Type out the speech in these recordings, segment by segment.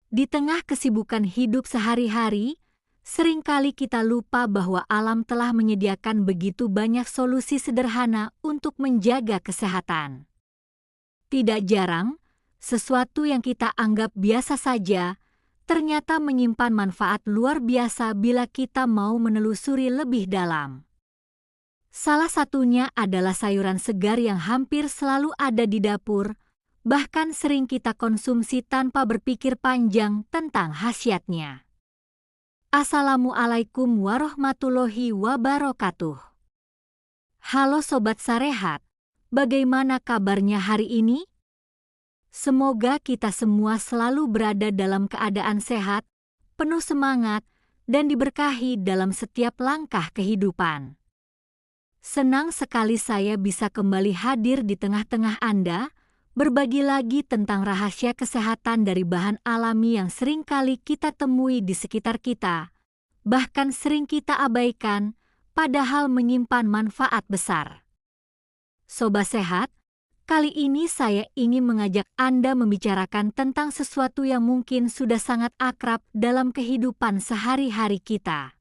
Di tengah kesibukan hidup sehari-hari, seringkali kita lupa bahwa alam telah menyediakan begitu banyak solusi sederhana untuk menjaga kesehatan. Tidak jarang, sesuatu yang kita anggap biasa saja ternyata menyimpan manfaat luar biasa bila kita mau menelusuri lebih dalam. Salah satunya adalah sayuran segar yang hampir selalu ada di dapur, bahkan sering kita konsumsi tanpa berpikir panjang tentang khasiatnya. Assalamualaikum warahmatullahi wabarakatuh. Halo Sobat Sarehat, bagaimana kabarnya hari ini? Semoga kita semua selalu berada dalam keadaan sehat, penuh semangat, dan diberkahi dalam setiap langkah kehidupan. Senang sekali saya bisa kembali hadir di tengah-tengah Anda, berbagi lagi tentang rahasia kesehatan dari bahan alami yang seringkali kita temui di sekitar kita, bahkan sering kita abaikan, padahal menyimpan manfaat besar. Sobat Sehat, kali ini saya ingin mengajak Anda membicarakan tentang sesuatu yang mungkin sudah sangat akrab dalam kehidupan sehari-hari kita.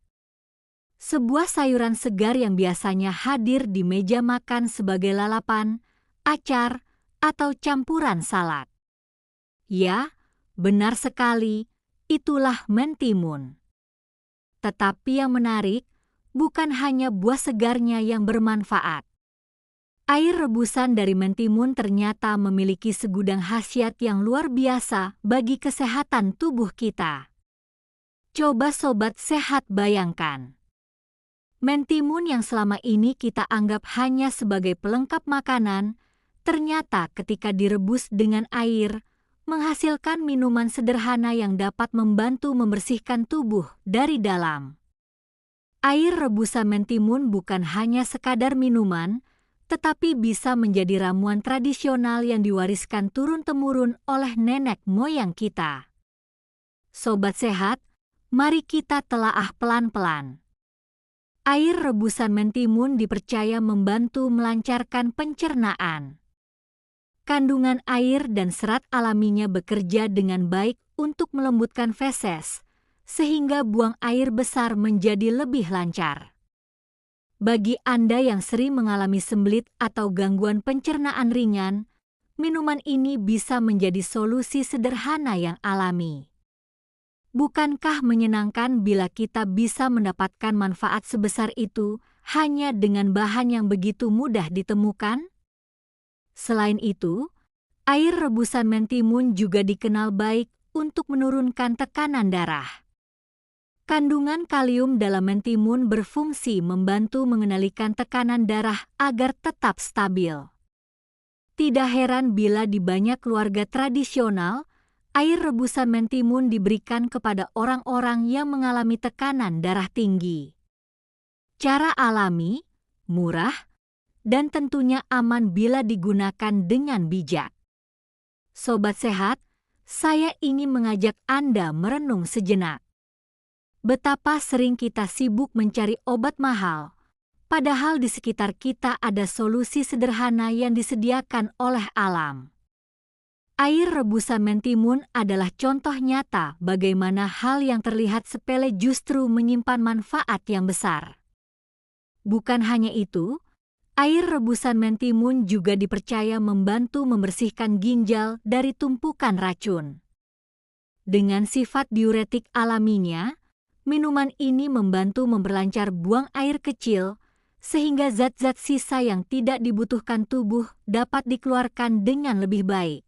Sebuah sayuran segar yang biasanya hadir di meja makan sebagai lalapan, acar, atau campuran salad. Ya, benar sekali, itulah mentimun. Tetapi yang menarik, bukan hanya buah segarnya yang bermanfaat. Air rebusan dari mentimun ternyata memiliki segudang khasiat yang luar biasa bagi kesehatan tubuh kita. Coba Sobat Sehat bayangkan. Mentimun yang selama ini kita anggap hanya sebagai pelengkap makanan, ternyata ketika direbus dengan air, menghasilkan minuman sederhana yang dapat membantu membersihkan tubuh dari dalam. Air rebusan mentimun bukan hanya sekadar minuman, tetapi bisa menjadi ramuan tradisional yang diwariskan turun-temurun oleh nenek moyang kita. Sobat Sehat, mari kita telaah pelan-pelan. Air rebusan mentimun dipercaya membantu melancarkan pencernaan. Kandungan air dan serat alaminya bekerja dengan baik untuk melembutkan feses, sehingga buang air besar menjadi lebih lancar. Bagi Anda yang sering mengalami sembelit atau gangguan pencernaan ringan, minuman ini bisa menjadi solusi sederhana yang alami. Bukankah menyenangkan bila kita bisa mendapatkan manfaat sebesar itu hanya dengan bahan yang begitu mudah ditemukan? Selain itu, air rebusan mentimun juga dikenal baik untuk menurunkan tekanan darah. Kandungan kalium dalam mentimun berfungsi membantu mengendalikan tekanan darah agar tetap stabil. Tidak heran bila di banyak keluarga tradisional, air rebusan mentimun diberikan kepada orang-orang yang mengalami tekanan darah tinggi. Cara alami, murah, dan tentunya aman bila digunakan dengan bijak. Sobat Sehat, saya ingin mengajak Anda merenung sejenak. Betapa sering kita sibuk mencari obat mahal, padahal di sekitar kita ada solusi sederhana yang disediakan oleh alam. Air rebusan mentimun adalah contoh nyata bagaimana hal yang terlihat sepele justru menyimpan manfaat yang besar. Bukan hanya itu, air rebusan mentimun juga dipercaya membantu membersihkan ginjal dari tumpukan racun. Dengan sifat diuretik alaminya, minuman ini membantu memperlancar buang air kecil, sehingga zat-zat sisa yang tidak dibutuhkan tubuh dapat dikeluarkan dengan lebih baik.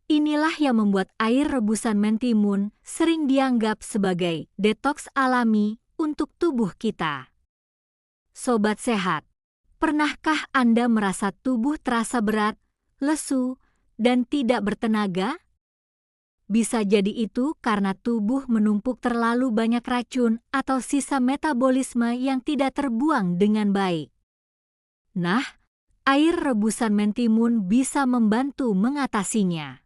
Inilah yang membuat air rebusan mentimun sering dianggap sebagai detoks alami untuk tubuh kita. Sobat Sehat, pernahkah Anda merasa tubuh terasa berat, lesu, dan tidak bertenaga? Bisa jadi itu karena tubuh menumpuk terlalu banyak racun atau sisa metabolisme yang tidak terbuang dengan baik. Nah, air rebusan mentimun bisa membantu mengatasinya.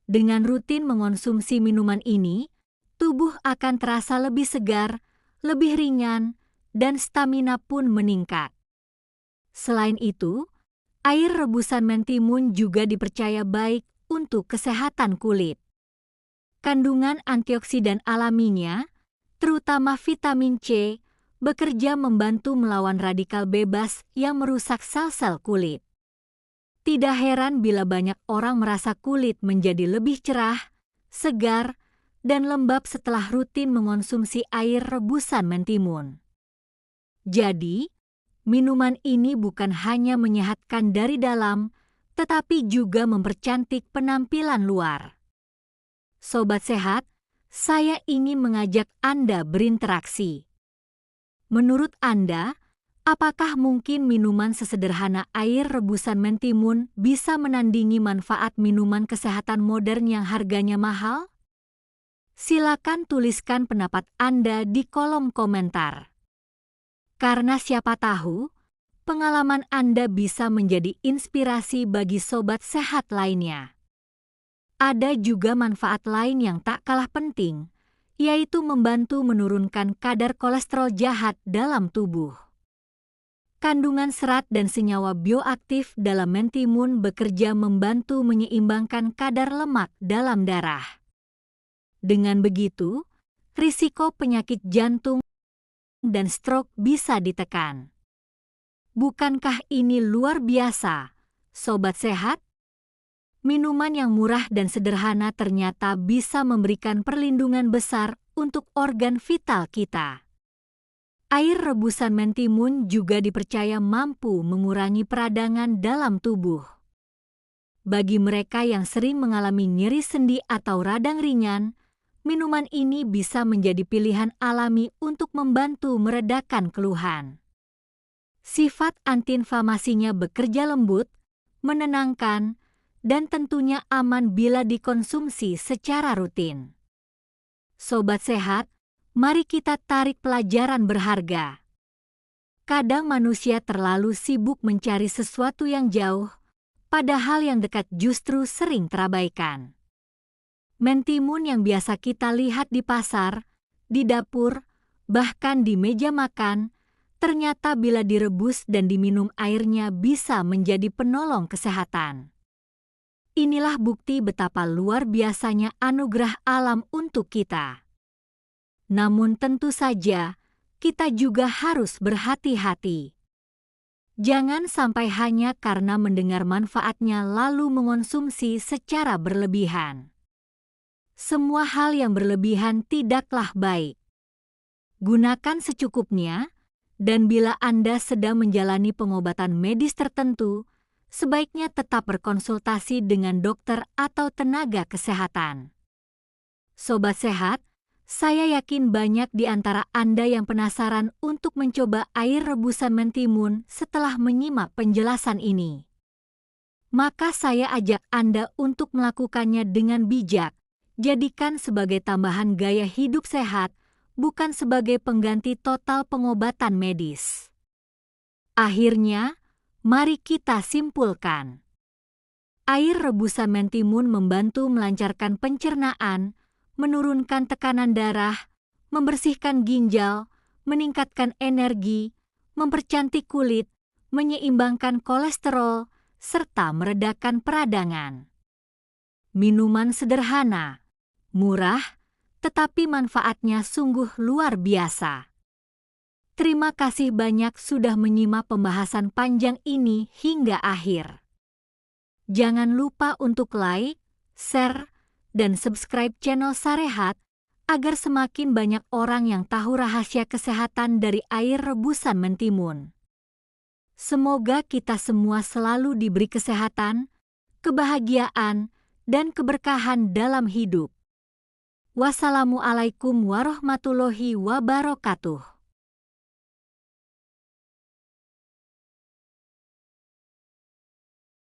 Dengan rutin mengonsumsi minuman ini, tubuh akan terasa lebih segar, lebih ringan, dan stamina pun meningkat. Selain itu, air rebusan mentimun juga dipercaya baik untuk kesehatan kulit. Kandungan antioksidan alaminya, terutama vitamin C, bekerja membantu melawan radikal bebas yang merusak sel-sel kulit. Tidak heran bila banyak orang merasa kulit menjadi lebih cerah, segar, dan lembab setelah rutin mengonsumsi air rebusan mentimun. Jadi, minuman ini bukan hanya menyehatkan dari dalam, tetapi juga mempercantik penampilan luar. Sobat Sehat, saya ingin mengajak Anda berinteraksi. Menurut Anda, apakah mungkin minuman sesederhana air rebusan mentimun bisa menandingi manfaat minuman kesehatan modern yang harganya mahal? Silakan tuliskan pendapat Anda di kolom komentar. Karena siapa tahu, pengalaman Anda bisa menjadi inspirasi bagi sobat sehat lainnya. Ada juga manfaat lain yang tak kalah penting, yaitu membantu menurunkan kadar kolesterol jahat dalam tubuh. Kandungan serat dan senyawa bioaktif dalam mentimun bekerja membantu menyeimbangkan kadar lemak dalam darah. Dengan begitu, risiko penyakit jantung dan stroke bisa ditekan. Bukankah ini luar biasa, sobat sehat? Minuman yang murah dan sederhana ternyata bisa memberikan perlindungan besar untuk organ vital kita. Air rebusan mentimun juga dipercaya mampu mengurangi peradangan dalam tubuh. Bagi mereka yang sering mengalami nyeri sendi atau radang ringan, minuman ini bisa menjadi pilihan alami untuk membantu meredakan keluhan. Sifat antiinflamasinya bekerja lembut, menenangkan, dan tentunya aman bila dikonsumsi secara rutin. Sobat sehat, mari kita tarik pelajaran berharga. Kadang manusia terlalu sibuk mencari sesuatu yang jauh, padahal yang dekat justru sering terabaikan. Mentimun yang biasa kita lihat di pasar, di dapur, bahkan di meja makan, ternyata bila direbus dan diminum airnya bisa menjadi penolong kesehatan. Inilah bukti betapa luar biasanya anugerah alam untuk kita. Namun tentu saja, kita juga harus berhati-hati. Jangan sampai hanya karena mendengar manfaatnya lalu mengonsumsi secara berlebihan. Semua hal yang berlebihan tidaklah baik. Gunakan secukupnya, dan bila Anda sedang menjalani pengobatan medis tertentu, sebaiknya tetap berkonsultasi dengan dokter atau tenaga kesehatan. Sobat sehat, saya yakin banyak di antara Anda yang penasaran untuk mencoba air rebusan mentimun setelah menyimak penjelasan ini. Maka saya ajak Anda untuk melakukannya dengan bijak, jadikan sebagai tambahan gaya hidup sehat, bukan sebagai pengganti total pengobatan medis. Akhirnya, mari kita simpulkan. Air rebusan mentimun membantu melancarkan pencernaan, menurunkan tekanan darah, membersihkan ginjal, meningkatkan energi, mempercantik kulit, menyeimbangkan kolesterol, serta meredakan peradangan. Minuman sederhana, murah, tetapi manfaatnya sungguh luar biasa. Terima kasih banyak sudah menyimak pembahasan panjang ini hingga akhir. Jangan lupa untuk like, share, dan subscribe channel Sarehat agar semakin banyak orang yang tahu rahasia kesehatan dari air rebusan mentimun. Semoga kita semua selalu diberi kesehatan, kebahagiaan, dan keberkahan dalam hidup. Wassalamualaikum warahmatullahi wabarakatuh.